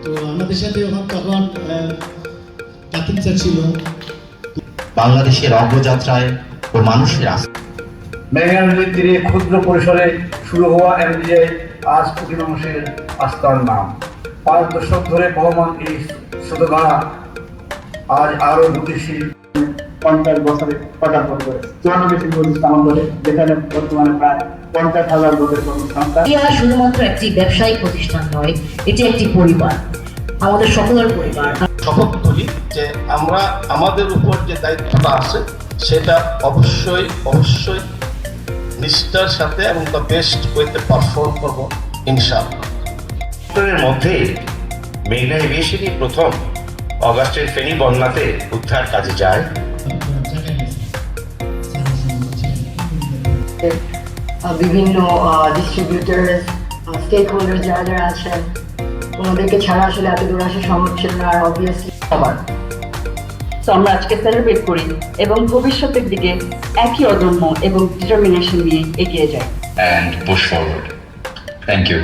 তো আমাদের সাথে তখন কাতিন স্যার ছিল। বাংলাদেশের অগ্রযাত্রায় ও মানুষের আস্থা। মেঘনা নদীর তীরে ক্ষুদ্র পরিসরে শুরু হওয়া এমডিএ আজ কোটি মানুষের আস্থার নাম। 5 দশক ধরে বহমান এই স্রোতধারা আজ আরো গতিশীল। 50 বছরে পদার্পণ করে 94টি প্রতিষ্ঠান করে, যেখানে বর্তমানে প্রায় 50,000 লোকের কর্মসংস্থান। ইতিহাস শুধুমাত্র একটি ব্যবসায়িক প্রতিষ্ঠান নয়, এটি একটি পরিবার, আমাদের সকলের পরিবার। শপথ করি যে আমরা আমাদের উপর যে দায়িত্বটা আছে সেটা অবশ্যই নিষ্ঠার সাথে এবং দ্য বেস্ট ওয়েতে পারফর্ম করবো ইনশাআল্লাহ। এর মধ্যে মেঘনা এভিয়েশনই প্রথম অগাস্টের ফেনী বন্যাতে উদ্ধার কাজে যায়। বিভিন্ন ডিস্ট্রিবিউটার, স্টেক হোল্ডার যারা যারা আছেন, ওনাদেরকে ছাড়া আসলে এত দূর আসা সম্ভব ছিল না। আর অবভিয়াসলি সবার তো আমরা আজকে সেলিব্রেট করি এবং ভবিষ্যতের দিকে একই অদম্য এবং ডিটারমিনেশন নিয়ে এগিয়ে যাই। And push forward. Thank you.